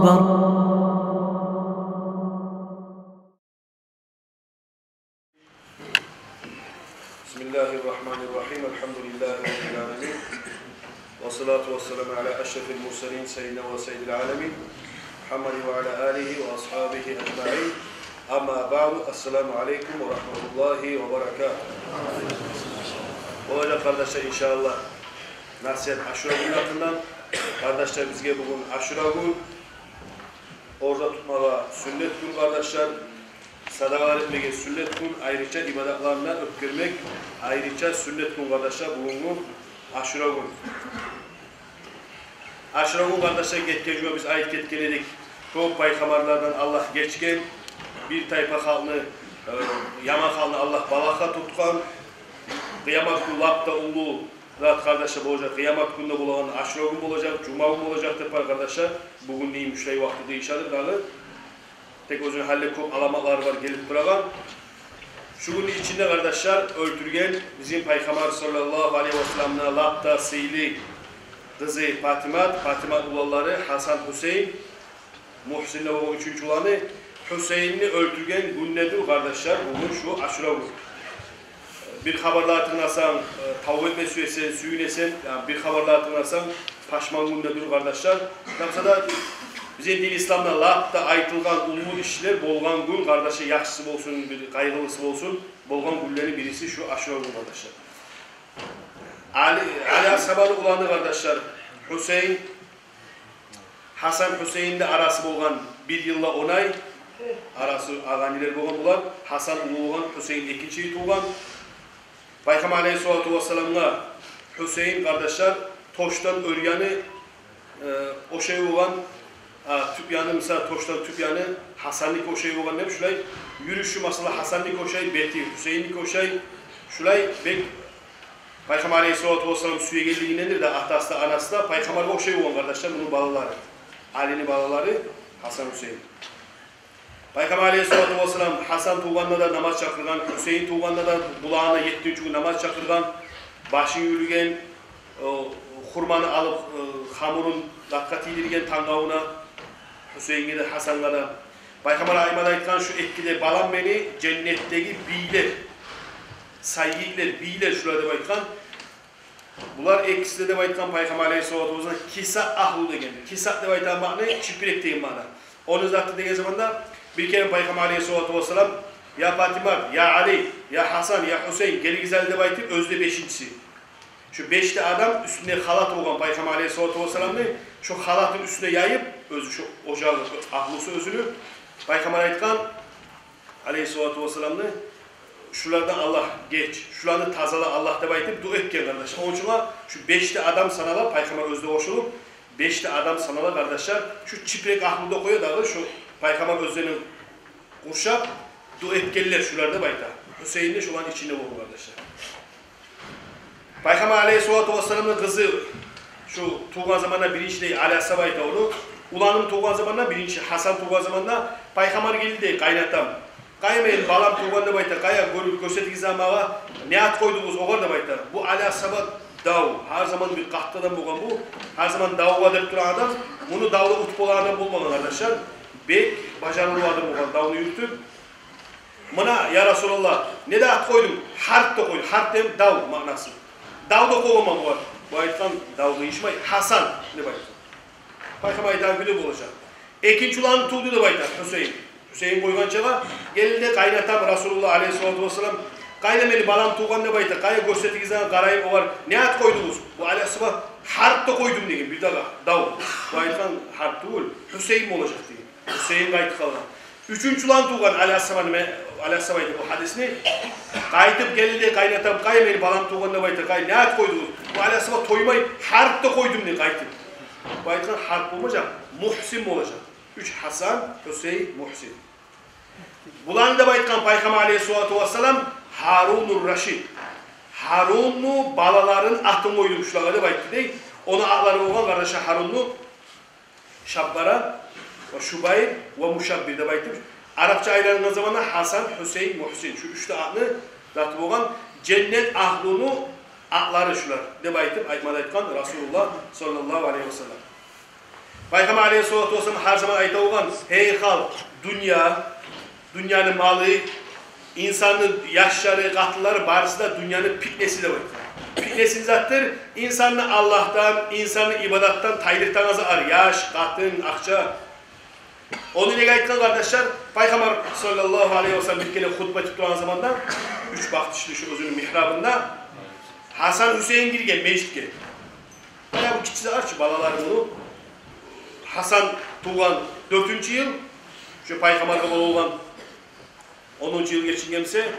أكبر. بسم الله الرحمن الرحيم. الحمد لله رب العالمين والصلاة والسلام على أشرف المرسلين سيدنا وسيد العالمين محمد وعلى آله وأصحابه أجمعين. أما بعد السلام عليكم ورحمة الله وبركاته. Olacak kardeşler inşallah nasihat Aşura gününden kardeşler bizge bugün Aşura gün orada tutmağa sünnet gün kardeşler sadakalar etmeye sünnet gün ayrıca ibadetlerine öpkürmek ayrıca sünnet gün kardeşler bugün Aşura gün. Aşura gün kardeşler geçken biz ayet geçkeledik. Çok peygamberlerden Allah geçken bir tayfa halını yaman halını Allah balaka tutkan kıyamet günü lapta ulu zat kardeşler olacak. Kıyamet günü bulan Aşura gün olacak, Cuma gün olacak tepar kardeşler. Bugün neyim şurayı vakti değişadır dağı. Tek özünün halle çok alamatlar var gelip bırakan. Şu gün içinde kardeşler öldürgen bizim Peygamber sallallahu aleyhi ve sellem'ne lapta seyli kızı Fatimat ulaları Hasan Hüseyin Muhsin'le o üçüncü olanı Hüseyin'i öldürgen gün nedir kardeşler? Bugün şu Aşura gün. Bir haberler tınlasan, tavuk etme süyünesen, yani bir haberler tınlasan paşman gün nedir kardeşler? Yoksa da bizim din İslam'da lapta aytılgan ulu işler bolgan gün kardeşe yaxşısı olsun, bir kaygılısı olsun, bolgan günlerin birisi şu Aşura gün kardeşler. Ali Asabalı ulanı kardeşler, Hüseyin, Hasan Hüseyin'de arası bolgan bir yılla onay, arası ağaniler bolgan bulan, Hasan ulu olgan, Hüseyin ikinciyi tuğgan. Peygamber Aleyhisselatü Vesselam'la Hüseyin kardeşler toştan öryanı o şey olan tüpyanı mesela toştan tüpyanı Hasanlık o şey olan ne şulay yürüyüşü mesela Hasanlık o şey beti Hüseyinlik o şey şulay bek Peygamber Aleyhisselatü Vesselam suya geldiğindendir de ahtası da anası da Peygamber o şey olan kardeşler bunun balaları Ali'nin balaları Hasan Hüseyin. Peygamber Aleyhisselatü Vesselam Hasan tuğanla da namaz çakırgan, Hüseyin tuğanla da bulağına 7. gün namaz çakırgan, başı yürügen, hurmanı alıp hamurun dakikati yürügen tangavuna, Hüseyin'e de Hasan'a da. Peygamber Ayman'a aytkan şu etkide balam beni cennetteki biyler, saygılar, biyler şurada aytkan. Bunlar ikisi de aytkan Peygamber Aleyhisselatü Vesselam kisa ahlu degendir. Kisa de aytkan mağne çipirek degen mağne. Onu zaten degen zamanda bir kere Peygamber Aleyhisselatü Vesselam ya Fatima, ya Ali, ya Hasan, ya Hüseyin geri güzel de baytip özde beşincisi. Şu 5'te adam üstünde halat olan Peygamber Aleyhisselatü Vesselam'ı şu halatın üstüne yayıp özü şu ocağı, ahlusu özünü Peygamber aytkan Aleyhisselatü Vesselam'ı şulardan Allah geç, şularını tazala Allah da baytip dua etken kardeşler. Onun için şu 5'te adam sanalar Peygamber özde hoşulup 5'te adam sanalar kardeşler şu çiprek ahluda koyuyor da şu Peygamber özlerinin kurşap dua etkenler şularda bayta. Hüseyin'de şu an içinde olur kardeşler. Peygamber Aleyhisselatü Vesselam'ın kızı şu tuğan zamanında birinci değil Ali Asabay'da onu. Ulanın tuğan zamanında birinci Hasan tuğan zamanında Peygamber geldi kaynatam. Kaymayın balam tuğanında bayta kaya gösterdiği zamana ne at koydunuz oğar da bayta. Bu Ali Asabay dav. Her zaman bir kahtadan bulgan bu. Her zaman davva deyip duran adam. Bunu davla utup olan adam bulmadan arkadaşlar. Bek başarılı adam bulgan davını yürütüp. Bana ya Resulallah ne de at koydum? Harp da koydum. Harp dem dav manası. Dav da koyamam var. Bu ayettan dav değişmey. Hasan ne bayta. Peygamber ayettan güdü olacak. İkinci ulanı tuğdu da bayta Hüseyin. Hüseyin koygan çağa geldi kaynatam Resulullah Aleyhisselatü Vesselam. Kaynameli balam tuğan ne bayta. Kaya gösterdiğiniz zaman karayım o var. Ne at koydunuz? Bu Aleyhisselam harp da koydum degen bir daha dav. Bu ayettan harp değil. Hüseyin mi olacak degen. Hüseyin kayıt kalan. Üçüncü ulan tuğan Aleyhisselam'ın bu hadisini kayıtıp geldi kaynatam kaynameli balam tuğan ne bayta. Kay ne at koydunuz? Bu Aleyhisselam toymayı harp da koydum degen kayıtıp. Bu ayettan harp olmayacak. Muhsin mi olacak? 3 Hasan, Hüseyin, Muhsin. Bulan da baytkan Peygamber Aleyhisselatü Vesselam Harunur Raşid. Harun'u balaların atın koydumuşlar da baytı değil. Onu ağları olan kardeşi Harun'u Şabbara ve Şubayr ve Muşabbir de baytı. Arapça aylarının zamanında Hasan, Hüseyin, Muhsin. Şu 3 adını zatı olan cennet ahlunu atları şular. De baytı aytmalı aytkan Resulullah sallallahu aleyhi ve sellem. Peygamber Aleyhisselatü Vesselam her zaman ayta olgan, hey halk, dünyanın malı, insanın yaşları, katlıları barısı da dünyanın fitnesi de var. Fitnesin zattır, insanı Allah'tan, insanı ibadattan, taylıktan azar, yaş, katın, akça. Onu ne aytkan kardeşler, Peygamber sallallahu aleyhi ve sellem bir kere hutba tutulan zamanda, 3 baktışlı şu özünün mihrabında, Hasan Hüseyin girgen, mecitke. Baya bu kiçisi arçı balaları bunu. Hasan tuğan 4. yıl, şu Peygamber'e olan 10. yıl geçingemse,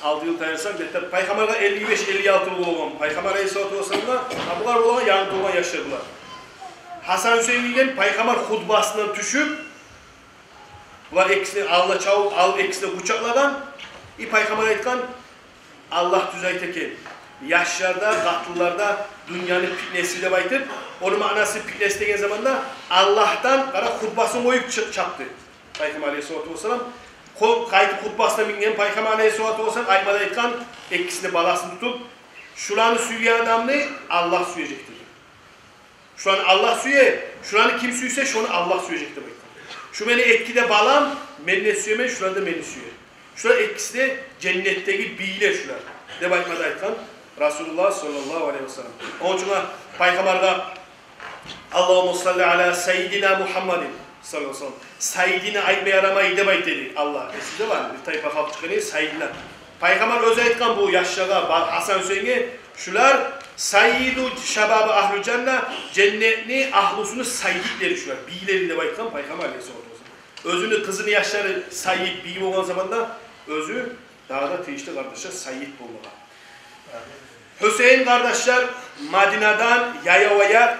6 yıl tayarsan, Peygamber'e 55-56 yıl olan, Peygamber Aleyhisselatü Vesselam'da, bunlar olan yanı tuğan yaşadılar. Hasan Hüseyin girgen, Peygamber hutbasından düşüp, bunlar ikisini Allah çavuk, al ikisini bıçakladan, Peygamber aytkan, Allah düzeyteki yaşlarda, katlılarda dünyanın fitnesiyle baytıp, onun manası fitnesi degen zamanda Allah'tan kara hutbasını koyup çaptı. Peygamber Aleyhisselatü Vesselam kayıt hutbasına bingen Peygamber Aleyhisselatü Vesselam aymada aytkan, ikisini balasını tutup, şuranı süyüyen adamını Allah süyecektir. Şu an Allah süye, şuranı kim süyse şunu Allah süyecektir. Şu beni etkide balam, beni süyeme, şuranı da beni süyer. Şuranın ikisi de cennetteki biyler şular. De bakmada aytkan Resulullah sallallahu aleyhi ve sellem. Onun için Peygamber'e Allahümme salli ala seyyidina Muhammedin sallallahu aleyhi ve sellem. Seyyidina aytmaya yaramayı de bayt dedi Allah. Sizde var mı? Bir tayfa halk çıkanıyor seyyidina. Peygamber özel aytkan bu yaşlara Hasan Hüseyin'e şular sayyidu şebabı ahlü cennet cennetini ahlusunu sayyidleri şular. Biyleri de baytkan Peygamber aleyhisselatü vesselam. Özünü kızını yaşları sayyid biyi olan zamanda özü daha da teyişli kardeşler sayyid bulmalı. Hüseyin kardeşler Madina'dan Yayova'ya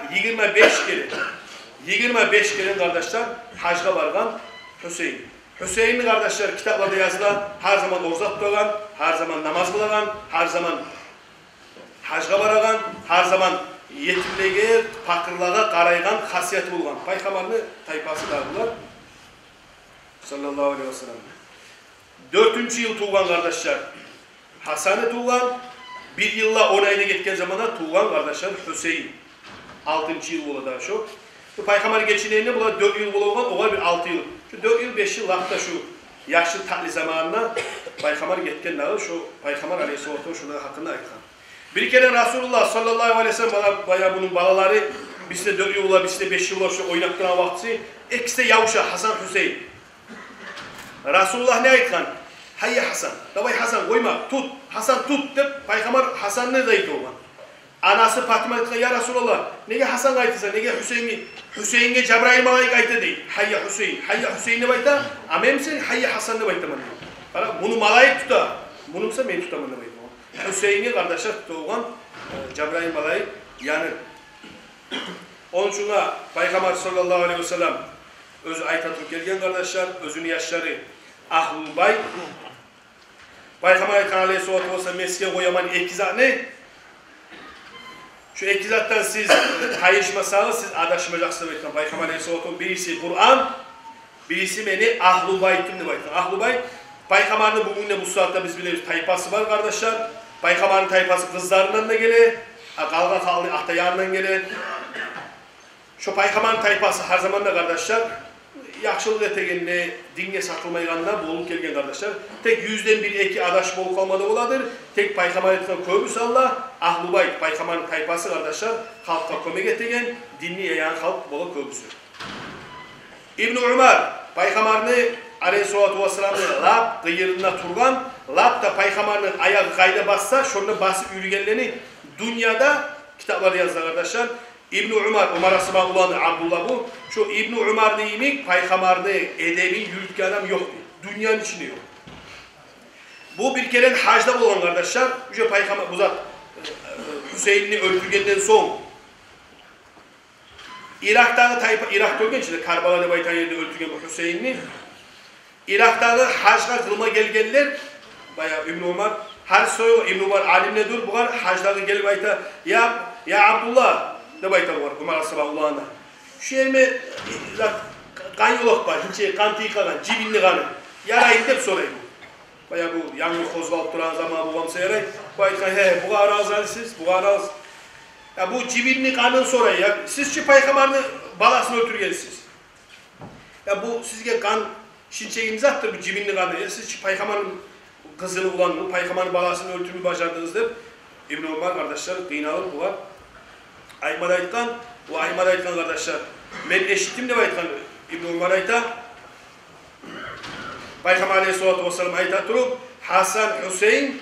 25 kere kardeşler hacga vargan Hüseyin. Hüseyin'in kardeşler kitaplarda yazılan her zaman orzat tutan, her zaman namaz kılan, her zaman hacga varagan, her zaman yetimliğe, fakirliğe karaygan hasiyeti bulgan. Peygamber'in tayfası da bunlar. Sallallahu aleyhi ve sellem. 4. yıl tuğan kardeşler Hasan'ı tuğan, 1 yılla 10 ayda gitken zamanda tuğan kardeşler Hüseyin. 6. yıl bula daha şu. Bu Peygamber geçineyinde bula 4 yıl bula olan, oğal bir 6 yıl. Şu 4 yıl 5 yıl hatta şu yaşlı tatlı zamanına Peygamber gitken daha şu Peygamber aleyhisselatü şunları hakkında aytıkan. Bir kere Resulullah sallallahu aleyhi ve sellem bayağı bunun balaları bizde 4 yıl ola, bizde 5 yıl ola şu oynaktıran vakti ikisi de yavuşa Hasan Hüseyin. Resulullah ne aytkan? Hayya Hasan, davay Hasan koyma, tut, Hasan tut deyip Peygamber Hasan'ı da aytı olan. Anası Fatıma aytkan, ya Resulullah, nege Hasan aytısa, nege Hüseyin'e Cebrail malayık aytı değil. Hayya Hüseyin, Hayya Hüseyin'e bayta, amem sen Hayya Hasan'ı baytaman. Bunu malayık tuta, bunumsa men tutaman bayta. Hüseyin'i kardeşler tutuğun Cebrail malayık yanır. Onun için Peygamber sallallahu aleyhi ve sellem özü aytatıp gelgen kardeşler, özünü yaşları Ahlul Bayt. Peygamber aleyhisselatü vesselam mesleğe koyaman ekizat ne? Şu ekizattan siz kayışmasanız siz adaşmayacaksınız. Peygamber aleyhisselatü vesselam birisi Kur'an, birisi beni Ahlul Bayt'im de baytın. Ahlul Bayt, Peygamber'in bugün bu saatte biz biliyoruz tayfası var kardeşler. Peygamber'in tayfası kızlarından da gelir, kalga kaldı ahtayanından gelir. Şu Peygamber'in tayfası her zaman da kardeşler, yaxşılık etegenine, dinge satılmayganlar bolup gelgen kardeşler. Tek 100'den 1-2 adaş bolup kalmadı oladır. Tek Peygamber etken köbüsü Allah, Ahlul Bayt, Peygamber'in tayfası kardeşler, halkta kömek etegen, dinli yayan halk bolup köbüsü. İbn-i Umar, Peygamber'ini aleyhissalatu vesselam'ın lap kıyırında turgan, lap da Peygamber'in ayağı kayda bassa, şunu basıp yürüyenlerini dünyada kitaplar yazdı kardeşler. İbn-i Umar, Umar Asıma ulan Abdullah bu. Şu İbn-i Umar deyimin Peygamber'de edebin yürütke adam yok. Dünyanın içinde yok. Bu bir kere hacda olan kardeşler. Şu Peygamber, bu zat Hüseyin'i öldürgenden son Irak'ta tayfa, Irak bölgen içinde Karbala'da baytan yerde öldürgen bu Hüseyin'i Irak'ta hacda kılma gelgenler bayağı İbn-i Umar her soyu İbn-i Umar alimle dur bu kadar hacda gelip bayta ya Abdullah ne bayta var Umar Asıbağulah'ına. Şu elime kan yolak var, hiç kan tiyikadan, cibinli kanı. Yarayın deyip sorayım. Bayağı bu yangın kozgalıp duran zaman babamsa yarayın. Baytkan bu kadar razı siz, bu kadar razı. Ya bu cibinli kanın sorayım ya. Siz şu Peygamber'in balasını öldürgensiz. Ya bu sizge kan şinçeğiniz attır bu cibinli kanı. Ya siz Peygamber'in kızını ulan, Peygamber'in balasını öldürmeyi başardınızdır. İbn Ömer kardeşler kıynalı bu var. Aymada aytkan, o aymada aytkan kardeşler. Ben eşittim de aytkan İbn Ömer ayta. Peygamber aleyhissalatu vesselam ayta durup Hasan Hüseyin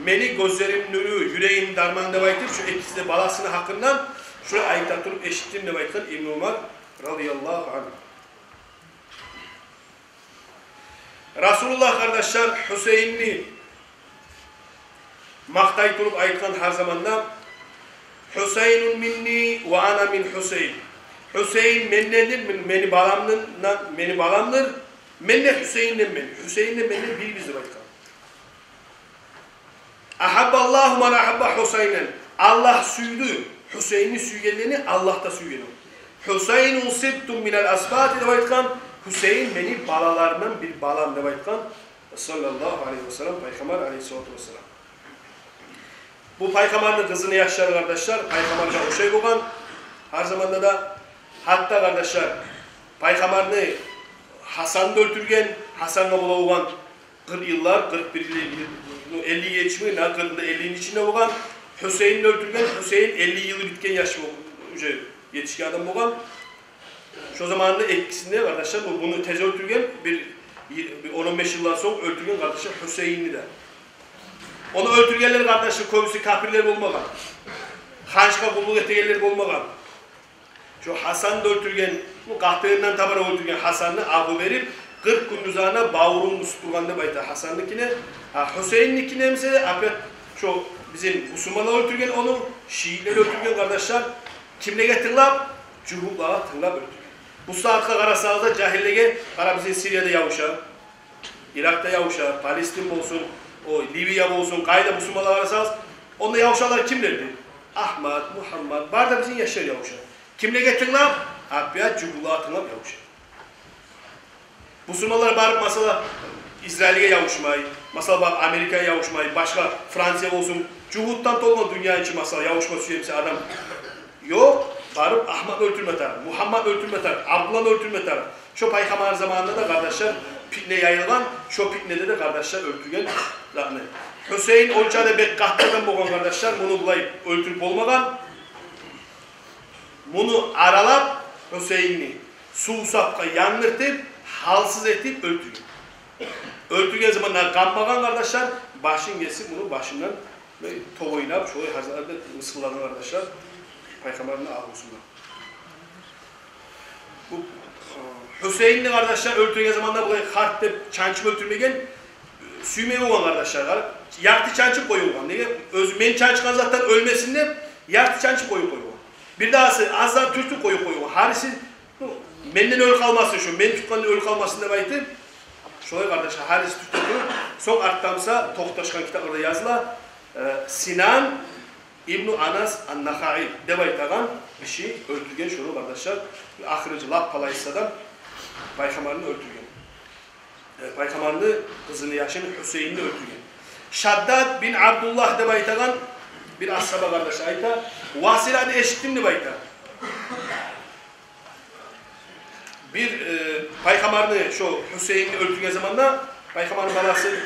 meni gözlerim nuru, yüreğim darmanda aytip şu ikisi de balasını hakkından şu ayta durup eşittim de aytkan İbn Ömer radıyallahu anh. Resulullah kardeşler Hüseyin'i maktay durup aytkan her zamanda Hüseyinun minni ve ana min Hüseyin. Hüseyin mennedir, meni balamdır. Menne Hüseyin'den men. Hüseyin'den menne bir bizdir aytkan. Ahabballahu man ahabba Hüseynen. Allah süydü. Hüseyin'i süygenliğini Allah da süygenir. Hüseyinun sibtum minel asbati de aytkan. Hüseyin beni balalarından bir balam de aytkan. Sallallahu aleyhi ve sellem Peygamber aleyhissalatu vesselam. Bu Peygamber'in kızını yaşlar kardeşler. Peygamber'e o şey kokan. Her zamanda da hatta kardeşler Peygamber'ini Hasan'da öldürgen, Hasan'la bulan 40 yıllar, 41 yıl, 50 geçmiş, 40'da 50'nin içinde olan Hüseyin'i öldürgen, Hüseyin 50 yılı bitken yaşı yetişkin adam olan. Şu zamanında etkisinde kardeşler bunu teze öldürgen, bir 10-15 yıldan sonra öldürgen kardeşler Hüseyin'i de. Onu öldürgenler kardeşler köylüsü kafirler olmadan, Hanşka kulluk etegenler olmadan. Şu Hasan'da öldürgen, bu kahtığından tabara öldürgen Hasan'ı avı verip 40 gün üzerine bağırın usturgandı bayta Hasan'lıkine. Hüseyin'likine mesela afet şu bizim Müslümanlar öldürgen onu, Şiiler öldürgen kardeşler kimle getirlap? Cuhullara tırlap öldürgen. Bu saatte karasağızda cahillege, kara bizim Suriye'de yavuşa, Irak'ta yavuşa, Palestin olsun, o Libya olsun, kayda Müslümanlar karasağız. Onda yavuşalar kimlerdi? Ahmet, Muhammed, var da bizim yaşar yavuşa. Kimle getirlap? Abiyat cuhullara tırlap yavuşa. Müslümanlar barıp mesela İsrail'e yavuşmayı, mesela bak Amerika'ya yavuşmayı, başka Fransa olsun, cuhuttan dolma dünya için mesela yavuşma süyemse adam yok, barıp Ahmet öldürmeter, Muhammed öldürmeter, Abdullah öldürmeter. Şu Peygamber zamanında da kardeşler fitne yayılgan, şu fitnede de kardeşler öldürgen. Hüseyin Olca'da bek kahtadan boğan kardeşler bunu bulayıp öldürüp olmadan, bunu aralap Hüseyin'i su sapka yanırtıp, halsız etip öldürüyor. Öldürgen zamanlar kanmagan kardeşler, başın gelsin bunu başından tovoyunap, şöyle hazırlarda ısılarını kardeşler, Peygamber'in ağusunda. Bu Hüseyin'le kardeşler öldürgen zamanlar buraya harpte çançım öldürmegen, süymeyi olan kardeşler, yaktı çançım koyuyorlar. Men çançıkan zaten ölmesinde yaktı çançım koyuyorlar. Bir dahası azdan türtü koyuyorlar. Harisi menden öl kalmasın şu, men tutkanın öl kalmasın demeydi. Şöyle kardeşler, Haris tuttu. Son arttamsa Tohtaşkan kitaplarda yazıla Sinan İbn Anas An-Nakhai debaytagan bir şey öldürgen şunu kardeşler. Ahirci laf palaysadan Peygamber'ini öldürgen. Peygamber'ini kızını yaşını Hüseyin'i öldürgen. Şaddad bin Abdullah debaytagan bir ashaba kardeşler ayta. Vasilanı eşittim debayta. Bir Peygamber'ini şu Hüseyin'i öldürgen zamanda Peygamber'in balası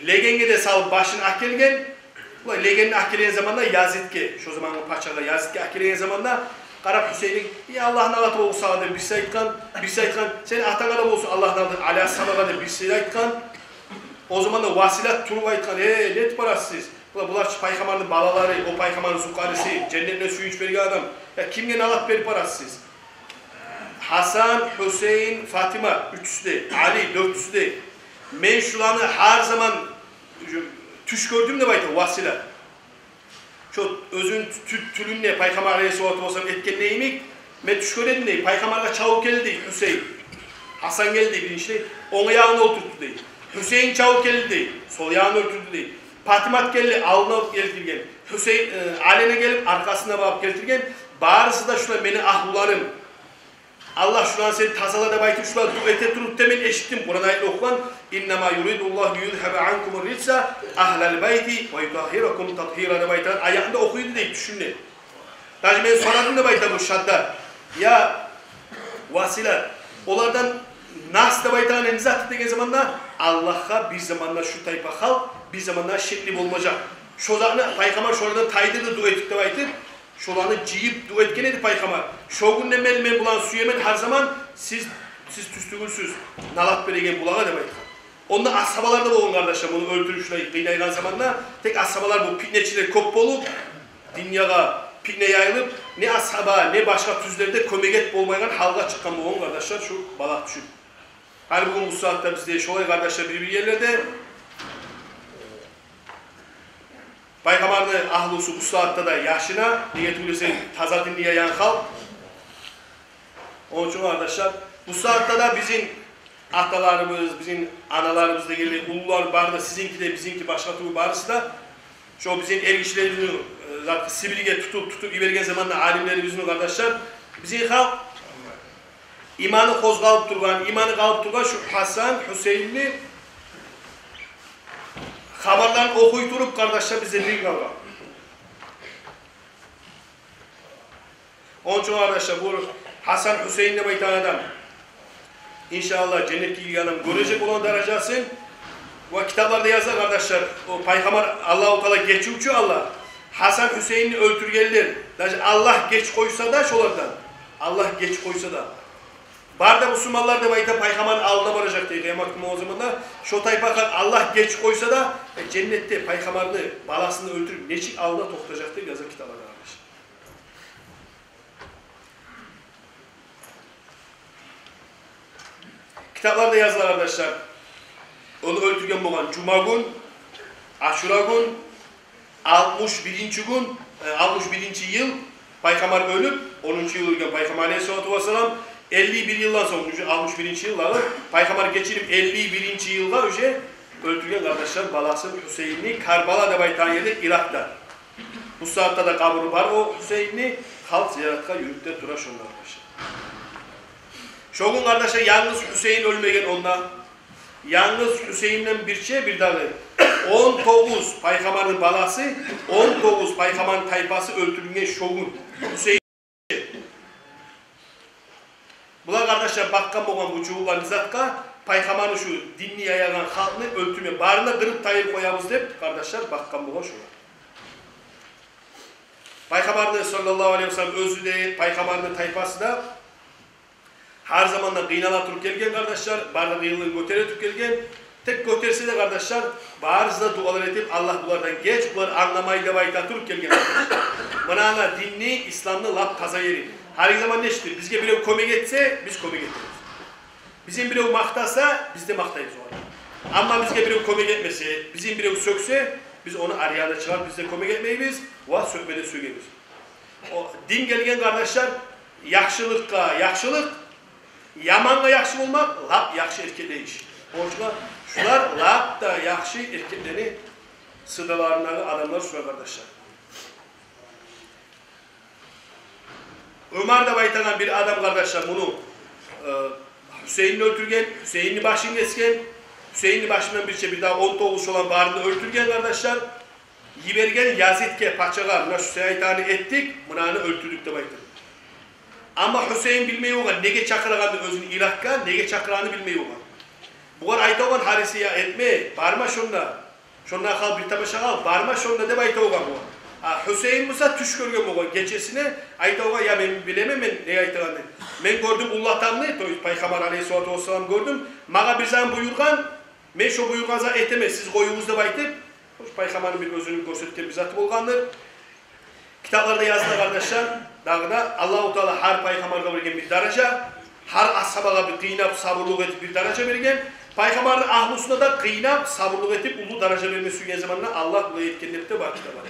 legenge sal başını akkelgen legenin akkelgen zamanda Yazid'ke şu zamanın paçaga Yazid'ke akkelgen zamanda Karab Hüseyin'in ya Allah'ın alatı olsa da bir saytkan senin atağına olsun Allah'ın alatı aleyhissalama bir saytkan o zaman da vasilat turu aytkan net parasız bunlar Peygamber'in balaları o Peygamber'in zukarisi cennetine suyu içmeli adam ya kimden alat beri parasız Hasan, Hüseyin, Fatima üçüsü de, Ali dörtüsü de. Men şulanı her zaman tüş gördüm de bayta vasile. Şu özün tülünle Peygamber Aleyhisselatü Vesselam etken neyimik? Men tüş gördüm de Peygamber'e çavuk geldi Hüseyin. Hasan geldi bilinçli. Onun ayağına oturttu değil. Hüseyin çavuk geldi değil. Sol ayağına oturttu değil. Fatimat geldi alnına getirgen. Hüseyin Ali'ne gelip arkasına bakıp getirgen. Bağrısı da şuna beni ahlularım. Allah şulan seni tazala da baytı şulan duete durup temin eşittim. Kur'an ayetli okulan İnnemâ yuridullahu yudhebe ankumur ritsa ahlel beyti ve yutahhirakum tathira da baytan ayağında okuydu deyip düşünün. Daha ben soradım da bayta bu Şaddad. Ya vasiler, onlardan nas da baytağın en zat dediğin zamanda Allah'a bir zamanlar şu tayfa halk, bir zamanlar şekli olmayacak. Şolarını Peygamber şuradan taydırdı dua ettik de baytır. Şolarını ciyip dua etken edi Peygamber. Şogun ne men bulan suyemen her zaman siz tüstügülsüz nalat beregen bulağa da baytır. Onda asabalar da bolun kardeşim, onu öldürüşle kıynaygan zamanda tek asabalar bu pikneçiler kop bolup dünyaya pikne yayılıp ne ashaba ne başka tüzlerde kömeget bolmayan halga çıkan bolun kardeşler şu balak düşüp. Hani bugün bu saatte bizde şolay kardeşler bir yerlerde Peygamber'in ahlusu bu saatte da yaşına niyet uylese taza dinleyen halk. Onun için kardeşler bu saatte da bizim atalarımız, bizim analarımız da geldi, ulular barda sizinki de bizimki başka türlü barısı da şu bizim ergişlerimizin Sibir'e tutup ibergen zamanla alimlerimizin kardeşler bizim halk imanı kozgalıp durgan, imanı kalıp durgan şu Hasan, Hüseyin'i haberlerini okuyturup kardeşler bize bir kalgan. Onun için kardeşler bu Hasan, Hüseyin'le baytan adam İnşallah cennetki ilgilenim görecek olan derecesini ve kitaplarda yazar kardeşler. O Peygamber Allah-u Teala geçiyorçu Allah. Hasan Hüseyin'i öldürgenler. Allah geç koysa da şolardan. Allah geç koysa da. Barda Müslümanlar da bayta Peygamber'in aldına varacak diye kıyamet günü o zaman da şu tayfa Allah geç koysa da cennette Peygamber'ini balasını öldürüp neçik aldına tokutacak diye yazar kitaplarda kardeşler. Kitaplarda yazılar arkadaşlar. Onu öldürgen boğan Cuma gün, Aşura gün, 61. gün, 61. yıl Peygamber ölüp 10. yıl ölgen Peygamber Aleyhisselatü Vesselam 51 yıldan sonra 61. yılları Peygamber geçirip 51. yılda önce öldürgen kardeşler balası Hüseyin'i Karbala baytan yerde Irak'ta. Bu saatte de kabri var o Hüseyin'i halk ziyaretka yürüp de dura şunlar arkadaşlar. Şogun kardeşler yalnız Hüseyin ölmegen onda. Yalnız Hüseyin'den bir dağı. 19 Peygamber'in balası, 19 Peygamber'in tayfası öldürülgen şogun. Hüseyin. Bunlar kardeşler bakkan boğan bu çuğular nizatka Peygamber'in şu dinli yayagan halkını öldürmeye. Barına kırıp tayır koyamız deyip kardeşler bakkan boğan şular. Peygamber'in sallallahu aleyhi ve sellem özü de Peygamber'in tayfası da her zaman da kıynala turup gelgen kardeşler, barda kıyılığın götere turup gelgen, tek göterse de kardeşler, bazı dualar edip Allah bunlardan geç, bunları anlamayı da bayta turup gelgen kardeşler. Bana dinli, İslamlı laf taza yeri. Her zaman neştir? Bizge bile komik etse, biz komik etmemiz. Bizim bile maktasa, biz de maktayız o arada. Ama bizge bile komik etmese, bizim bile sökse, biz onu arayada çıkar, biz de komik etmeyiz, va sökmede sökeriz. O din gelgen kardeşler, yakşılıkka yakşılık, yamanla yakşı olmak, lap yakşı erkekle iş. Orada şular lap da yakşı erkekleri sıdalarındaki adamlar şular kardeşler. Ömer de baytanan bir adam kardeşler bunu Hüseyin'i öldürgen, Hüseyin'i başını kesken, Hüseyin'i başından bir daha 19 olan bağrını öldürgen kardeşler. Yibergen Yazid'ke paçağa buna Hüseyin'i ettik, bunanı öldürdük de baytır. Ama Hüseyin bilmeyi olan, nege çakırağını özünü ilakka, nege çakırağını bilmeyi olan. Bu kadar ayta olan harisi ya etme, barma şunda. Şundan kal bir tabaşa kal, barma şunda de ayta olan bu. Hüseyin Musa tüş görgen bu geçesine, ayta olan ya ben bilemem ben ne ayta olan. Ben gördüm Allah'tan ne, Peygamber Aleyhisselatü Vesselam gördüm. Mağa bir zaman buyurgan, ben şu buyurganıza etemez, siz koyunuzda baytıp, Peygamber'in bir özünü gösterken bir zatı olgandır. Kitaplarda yazılı kardeşler, dağda Allah-u Teala her Peygamber'e vergen bir derece, her ashabaya bir kıynap, sabırlık edip bir derece vergen, Peygamber'in ahlusuna da kıynap, sabırlık edip ulu derece vermesi süren zamanla Allah bunu yetkenlikte var kitaplar.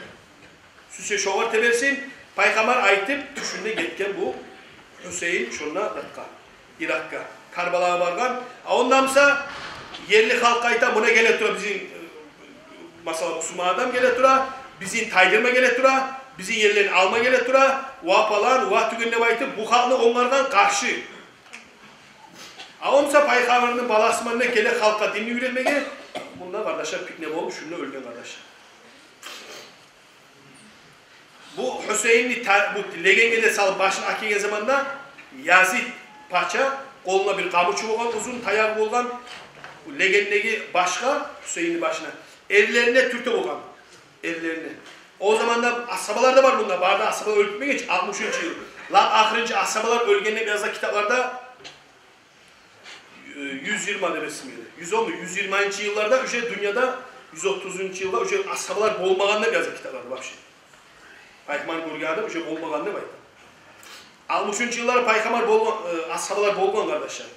Süse şovar tebersin, Peygamber aytıp düşünde getken bu Hüseyin şunla datka, Irak'a, Karbala'ya bargan. Ondansa yerli halk ayta buna geletura bizim mesela Müslüman adam geletura, bizim taydırma geletura, bizim yerlerini alma geletura, vapalan, vahtügünle baytıp bu halkı onlardan karşı. Onsa Peygamber'in balasmanına gele halka dinini üretmeye, bunda kardeşler pikne olmuş, şununla ölgen kardeşler. bu Hüseyin'i bu legengede salıp başını akıyan zamanda Yazid paça koluna bir kamuçu olan uzun tayağı olan legendeki başka Hüseyin'in başına ellerine türte olan ellerine. O zaman da asabalar da var bunda. Barda asabalar öldürmek için 63. yıl. Lan ahırıncı asabalar ölgenine biraz da kitaplarda 120 adresiydi. 110 mu? 120. yıllarda dünyada 130. yılda asabalar bolmağanda biraz da kitaplarda bak şey. Paykamar Gurga'da bolmağanda var. 63. yıllarda paykamar asabalar bolmağın kardeşler.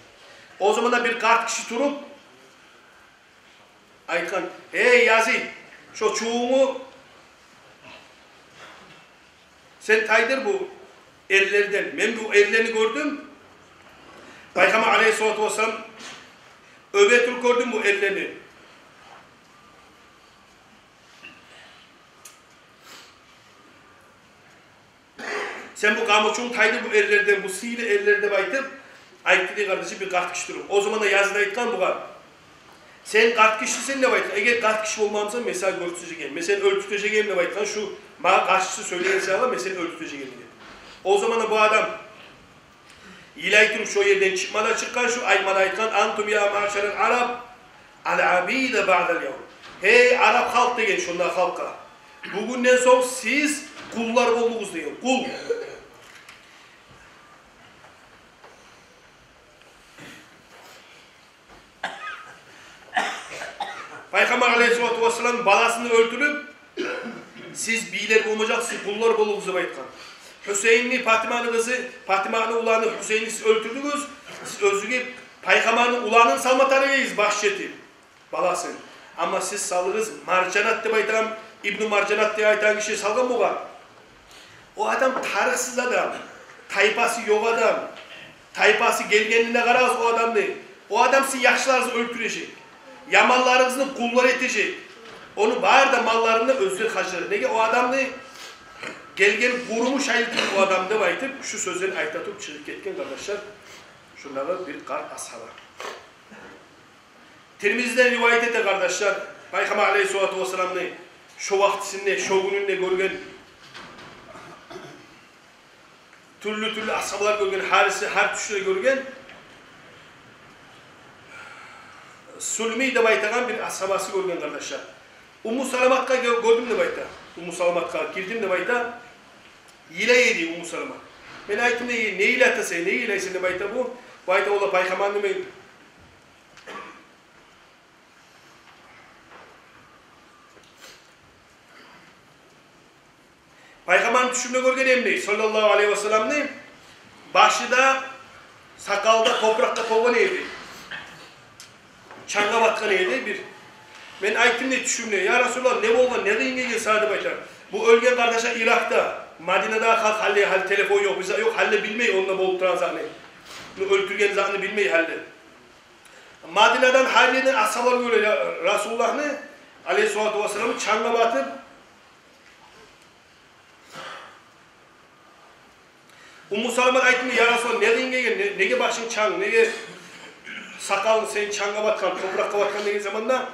O zaman da bir kart kişi turup aytkan, hey Yazid, şu çuğumu sen taydır bu ellerden. Ben bu ellerini gördüm. Peygamber Aleyhisselatü Vesselam öbetül gördüm bu ellerini. Sen bu kamuçun taydı bu ellerden, bu sihirli ellerde baytıp ayıttı kardeşi bir kart kişi durum. O zaman da yazıda aytkan bu kadar. Sen kart kişisin ne baytkan? Eğer kart kişi olmamsa mesela görtüteceğim. Mesela öldürteceğim ne baytkan? Şu bana karşısı söyleyen şeyler mesela öldürteceğim. O zaman da bu adam İlaytım şu yerden çıkmadan çıkan şu aymana aytkan antum ya maşeren Arab al-abide ba'del yavrum. Hey Arap halk degen şunda halka. Bugünden sonra siz kullar oldunuz diyor. Kul. Peygamber Aleyhisselatü Vesselam balasını öldürüp siz biler olmayacaksınız, kullar oldunuz diye aytkan. Hüseyin'i, Fatıma'nın kızı, Fatıma'nın ulanı Hüseyin'i siz öldürdünüz. Siz özgür Peygamber'in ulanın salmatarıyız bahşeti. Balasın. Ama siz salırız Marcanat diye aytan, İbn-i Marcanat diye aytan kişi salgan mı var? O adam tarihsiz adam. Taypası yok adam. Taypası gelgenliğine karaz o adam değil. O adam sizi yaşlarınızı öldürecek. Yamallarınızı kullar edecek. Onu bağır da mallarını özgür kaçırır. Ne ki o adam değil. Gel kurumuş ayıtıp o adam da ayıtıp şu sözlerini aytatıp çıkıp ketken kardeşler şunlara bir kart ashaba. Tirmizi'den rivayet ete kardeşler Peygamber Aleyhisselatü Vesselam'ın şu vaktisinde, şu gününde görgen türlü ashabalar görgen, harisi, her tüşüre görgen Sulmi de baytagan bir ashabası görgen kardeşler. Ummu Salamat'ka gördüm de bayta. Ummu Salamat'ka girdim de bayta. Yile yedi Ummu Salamat. Ben aytım ne ile atase, ne ile ise de bayta bu. Bayta ola paykamanlı mı? Paykamanın düşümle görgen emni. Sallallahu aleyhi ve sellem ne? Başıda, sakalda, toprakta kovan evdi. Çanga batkan evdi bir. Ben aytım ne düşümle? Ya Resulallah ne olma, ne diyinge gel sade bayta. Bu ölgen kardeşler Irak'ta. Madine'de kalk halle telefon yok, bize yok halle bilmeyi onunla bolup duran zahne. Öldürgen zahne bilmeyi halle. Madine'den halliden ashabar böyle Resulullah ne? Aleyhisselatü Vesselam'ı çanga batıp Ummu Salamat aytdı ya Resulallah ne diyinge gel, nege başın çang, nege sakalın sen çanga batkan, toprakka batkan nege zamanda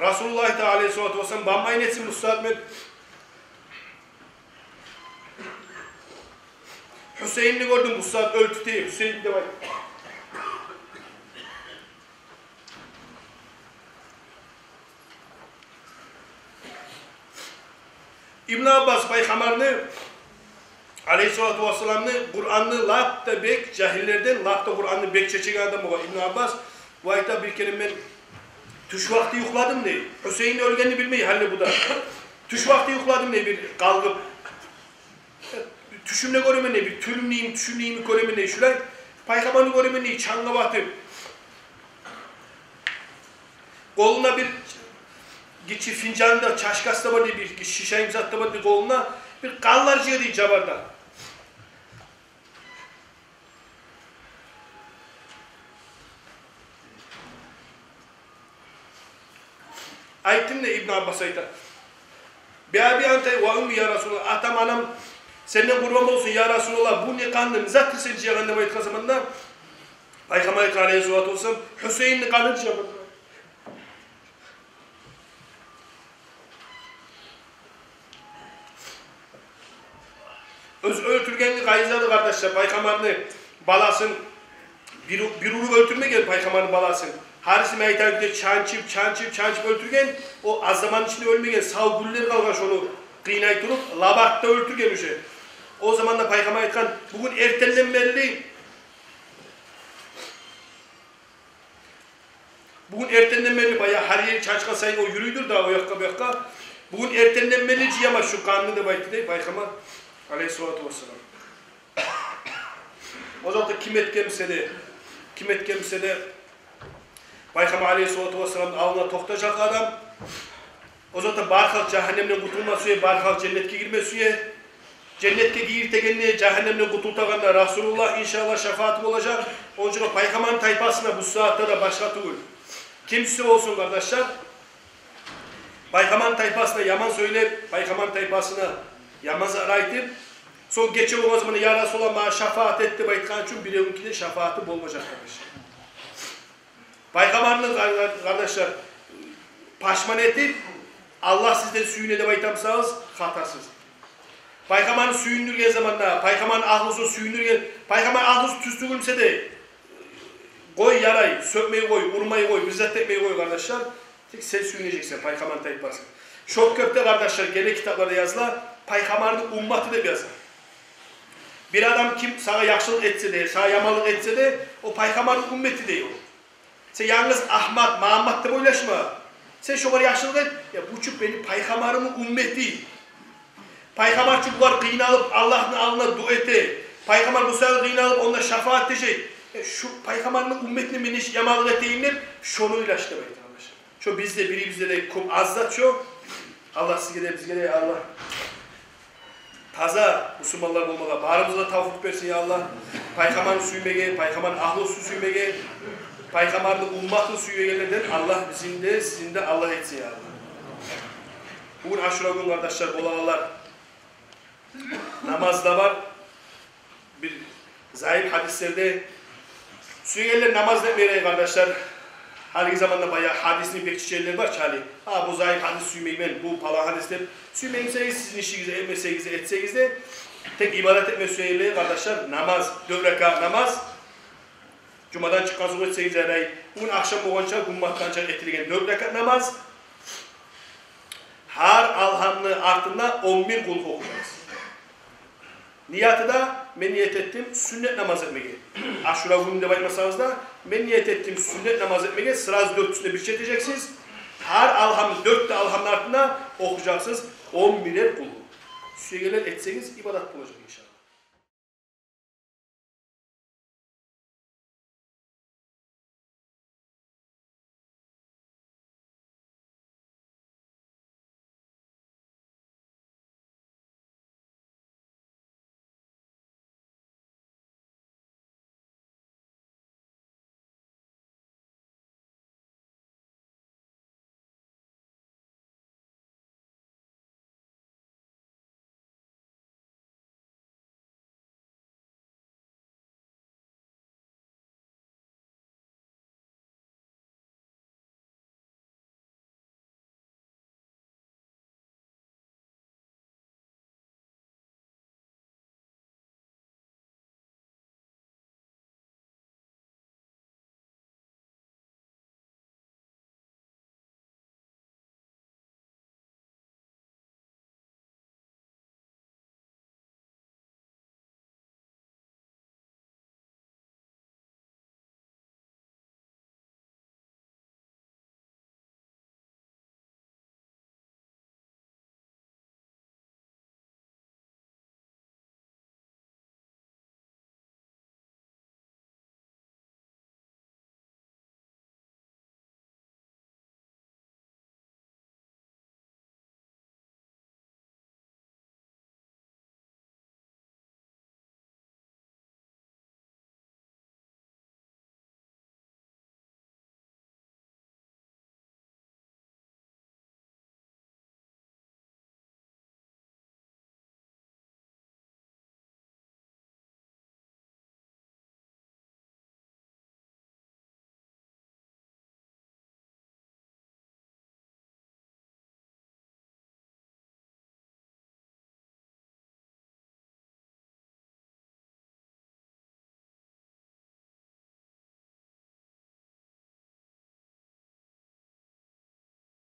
Resulullah Aleyhisselatü Vesselam bambayın etsin Mustafa ben Hüseyin'i gördüm Mustafa öltüteyim Hüseyin de var. İbn Abbas Peygamber'ni Aleyhisselatü Vesselam'ni Kur'an'ı lafta bek cahillerden lafta Kur'an'ı bek çeçen adam var. İbn Abbas bu ayta bir kere ben tuş vakti yukladım ne? Hüseyin'i ölgenini bilmeyi halle bu da. Tuş vakti yukladım ne bir kalkıp. Tüşümle göreme ne bir tülümleyim, tüşümleyimi göreme ne şulay. Paykamanı göreme ne çanga batıp. Koluna bir geçi fincanda, çaşkasta var diye bir şişe imzatta var diye koluna bir kallarcıya diye cabarda. Ayettim de İbn Abbas ayta. Bir abi ante ve ummi ya Resulallah. Atam anam senden kurban olsun ya Resulallah. Bu ne kanlı? Zaten sen ciğerinde bayit kazamanda. Peygamber Aleyhisselatü Vesselam Hüseyin'in kanı ciğerinde. öz öldürgenini kayızladı kardeşler. Paykamarını balasın. Bir uru öldürmegen paykamarını balasın. Harisi meydanında çançıp öldürgen. O az zaman içinde ölmegen sağ güller kalgan şunu kıynay durup labartta öldürgen uşe. O zaman da paykamar aytkan bugün ertelenmeli. Bugün ertelenmeli bayağı her yeri çarşıka sayın o yürüydür da o yakka bu yakka. Bugün ertelenmeli ama şu kanunu da bayıttı değil paykamar aleyhissalatu vesselam. O zaman da kim etkense de Peygamber aleyhissalatu vesselam'ın alnına toktajak adam. O zaman barkal cehennemden kurtulması, barkal cennetke girmesi, cennetke giyir tegenine cehennemden kurtultaganda Resulullah inşallah şefaatim olacak. Onun için o Peygamber'in tayfasına bu saatte de başka değil. Kimse olsun kardeşler, Peygamber'in tayfasına yaman söyleyip, Peygamber'in tayfasına yaman zarar edip, son geçe o zaman ya Resulullah bana şefaat etti baytkan için bileğimki de şefaati olmayacak kardeşler. Peygamber'in kardeşler paşman edip Allah sizden suyun de baytamsağız hatasız. Peygamber'in suyundurgen zamanında, Peygamber'in ahlısı suyundurgen, Peygamber ahlısı tüstügülse de koy yaray, sökmeyi koy, vurmayı koy, bizzat etmeyi koy kardeşler. Tek sen suyuneceksin Peygamber'in tayfası. Çok köfte kardeşler gene kitaplarda yazılar, Peygamber'in ummatı da yazar. Bir adam kim sana yaxşılık etse de, sana yamalık etse de o Peygamber'in ümmeti değil. Sen yalnız Ahmet, Muhammed de boylaşma. Sen şu kadar yaşlılık et, ya bu çocuk benim Peygamber'imin ümmeti. Peygamber çocuklar kıynalıp Allah'ın alnına dua etti. Peygamber bu sefer kıynalıp onunla şefaat edecek. Şu Peygamber'in ümmetini beni yamalık ettiğimler şunu ilaçlamaydı arkadaşlar. Şu bizde biri bizde de kum azzat şu. Allah bizge de Allah. Taza Müslümanlar olmalı. Bağrımıza tavuk versin ya Allah. Peygamber'in suyumege, Peygamber'in ahlı su suyumege. Peygamber'in ummatı suyu gelirden Allah bizim de sizin de Allah etsin ya Allah. Bugün Aşura gün kardeşler olalar namazda var. Bir zayıf hadislerde suyu gelir namaz etmeyeyim kardeşler. Hangi zamanda bayağı hadisinin bekçiçiler var çali. Ha bu zayıf hadis suymayayım bu falan hadisler. Suymayayımseniz sizin işinize emmeseyiz etseniz de tek ibadet etme suyuyla kardeşler namaz, 4 rekat namaz. Cuma'dan çıkan zuhur etseniz eray. Bugün akşam boğanca gummattan çal ettirgen 4 rekat namaz. Her alhamlı ardında 11 kul okuyacağız. Niyatı da ben niyet ettim sünnet namaz etmeye. Aşura gününde bakmasanız da ben niyet ettim sünnet namaz etmeye. Sırası 4'üne bir şey edeceksiniz. Her alhamlı 4 de alhamlı ardında okuyacaksınız 11'er kul. Süregeler etseniz ibadet bulacak inşallah.